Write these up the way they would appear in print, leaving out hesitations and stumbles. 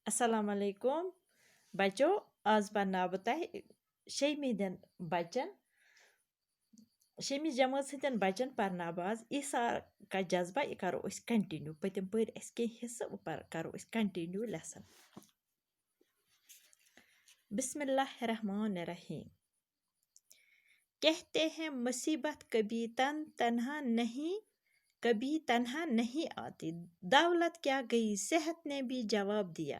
अस्सलाम वालेकुम बच्चों। आज पढ़ना बताए शेमिदन बच्चन शेमिस जमात सतन बच्चन पढ़ना आज ईसा का जज्बा यह करो कंटिन्यू पतम पर कह हिस्सा करो कंटिन्यू लेसन। बिस्मिल्लाहिर्रहमानिर्रहीम। कहते हैं मुसीबत कभी तन्हा नहीं आती। दौलत क्या गई, सेहत ने भी जवाब दिया।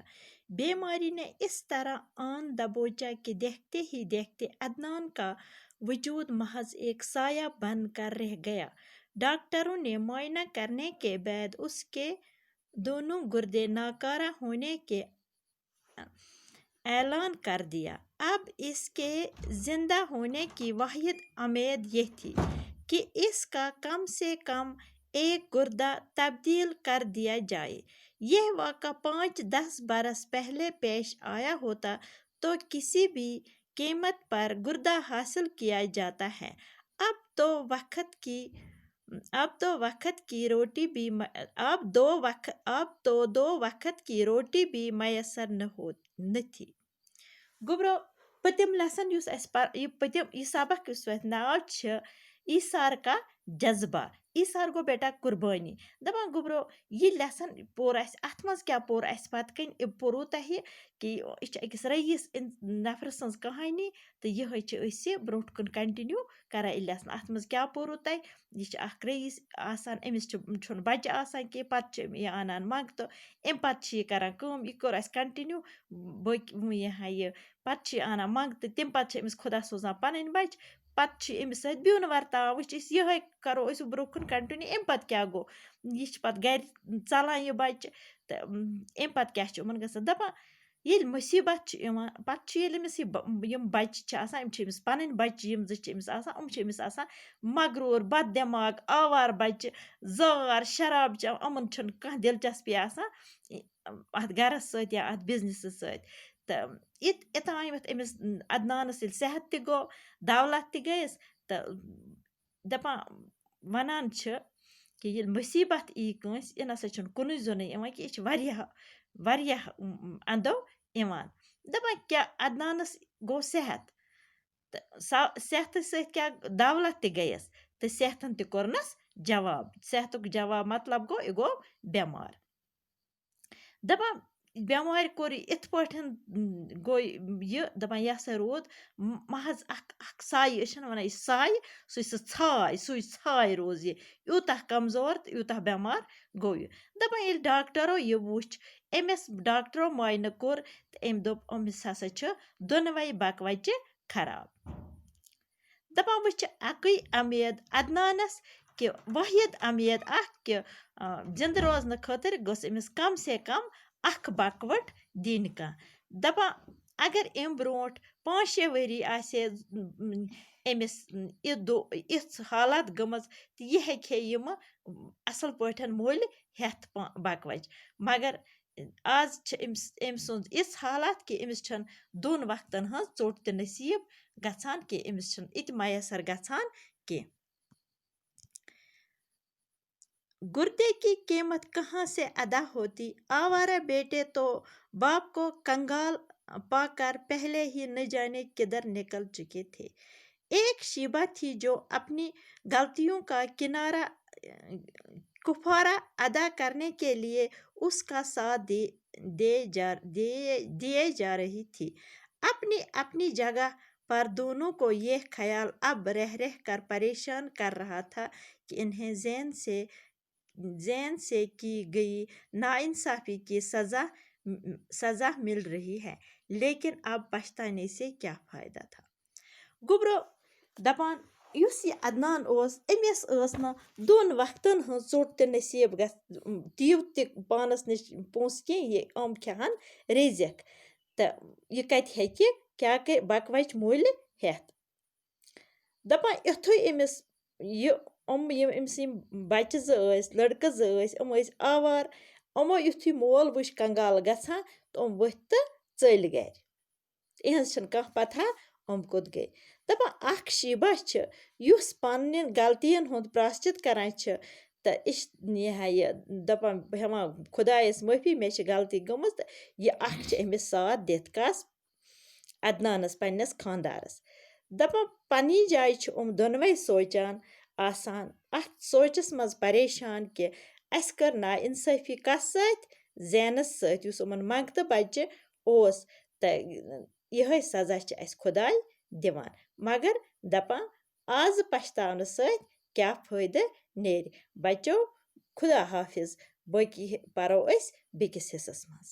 बीमारी ने इस तरह आन दबोचा कि देखते ही देखते अदनान का वजूद महज एक साया बन कर रह गया। डॉक्टरों ने मुआयना करने के बाद उसके दोनों गुर्दे नाकारा होने के ऐलान कर दिया। अब इसके जिंदा होने की वाहिद उम्मीद यह थी कि इसका कम से कम एक गुर्दा तब्दील कर दिया जाए। यह वाक़ा 5-10 बरस पहले पेश आया होता तो किसी भी कीमत पर गुर्दा हासिल किया जाता है। अब तो वक्त की अब तो वक्त की रोटी भी अब तो 2 वक्त की रोटी भी मैसर न थी। गुब्रो पतिम लेसन युस अस पर पतिम सबक युस नाव छ ईसार का जज्बा। ईसार गो बेटा कुर्बानी दपान गुब्रो ये लेसन पोर अत मज क्या पोर अस पत कन पोरू तह कि यह अकिस रईस नफर सज कहानी तो यह ब्रोट कुन कंटिन्यू करा लेसन। अत मज क्या पोरू तह यह रईस आसान अमिस बच्चे आसान कि पत यह आनान मंग तो अम पत यह करान कम यह कोर अस कंटिन्यू यह पत आनान मंग तो तम पत अमिस खुदा सोजान पन बच्चे पत अमिस सत ब्यून वर्तावान वुच यह करो ब्रो कुन कंटिन्यू अम पत क्या गो यह पत गर चलान यह बच्चे तो अम पत क्या गसान दपान ये मुसीबत पत अमिस यम बच्चे अमिस पन बच्चे यम अमिस अमिस मगरूर बद दिमाग आवार बच्चे जार शराब च अमन कह दिलचस्पी अत गरस सत या अत बिजनेस सत तो इतान अमिस अदनानस सेहत त गो दौलत त गयस तो दपान वनान कि ये मुसीबत यी कंस यह नसा कुन जोन कि यह वारियाह अंदो इवान दपान क्या अदनानस गो सेहत तो सेहत सत क्या दौलत त गयस तो सेहतन त कोरनस जवाब। सेहतुक जवाब मतलब गो यह गो बेमार। दपान बेमार कोर इत पठन गो यह दपान यह हसा रोद महज अख साय वन साय सु छाय रोज यूता कमजोर तो यूता बेमार गो यह दपान ये डॉक्टरों यह वुच अमिस डॉक्टरों मुआयना कोर तो अम दोप अमिस हसा दोनवै बकवचे खराब। दपान वह अकई उम्मीद अदनानस कि वाहिद उम्मीद कि जिंद रोजन खतर गस अमिस कम से कम अख बकवट दिन कह दपान अगर अम ब्रोट 5-6 वरी आसे अमिस इथ हालात गमज तो यह हेके यम असल पठन मोल हेथ बकवच मगर आज अम सुंद इस हालात कि अमिस छन 2 वक्तन हज चोट त नसीब गसान कि अमिस छन इत मैसर गसान कि गुर्दे की कीमत कहाँ से अदा होती। आवारा बेटे तो बाप को कंगाल पाकर पहले ही न जाने किधर निकल चुके थे। एक शीबा थी जो अपनी गलतियों का कुफारा अदा करने के लिए उसका साथ दिए जा रही थी। अपनी अपनी जगह पर दोनों को यह ख्याल अब रह रह कर परेशान कर रहा था कि इन्हें जैन से की गई नाइंसाफ़ी की सज़ा मिल रही है, लेकिन अब पछताने से क्या फ़ायदा था। गुब्रो दपान युस यह अदनान अमिस न 2 वक्तन हज चोट त नसीब तीव त पानस नश पोस कि यह अम खान रेजिक तो यह कत हेकि क्या कर बकवच मोल हेथ दपान युथु अमिस यह अमिस बच्चे ज़ लड़का ज़ आवार अमो युथु मोल वुच कंगाल गसान तो वथ तो चल गर इहज कह पता अम कोत गई। दपान अख शीबा युस पन्न गलतियन हुंद प्राश्चित करान تہٕ یہِ ہا یہِ دَپان ہٮ۪وان خۄدایَس معٲفی مےٚ چھِ غلطی گٔمٕژ تہٕ یہِ اَکھ چھِ أمِس ساتھ دِتھ کَس عدنانَس پنٛنِس خانٛدارَس دَپان پنٛنی جایہِ چھِ دۄنوَے سونٛچان آسان اَتھ سونٛچَس منٛز پریشان کہِ اَسہِ کٔر نا اِنصٲفی کَس سۭتۍ زینَس سۭتۍ یُس یِمَن منٛگتہٕ بَچہِ اوس تہٕ یِہوٚے سزا چھِ اَسہِ خۄداے دِوان مگر دَپان آزٕ پَشتاونہٕ سۭتۍ کیٛاہ فٲیدٕ نیرِ بَچو خُدا حافِظ باقی پَرو أسۍ بیٚکِس حِصَس منٛز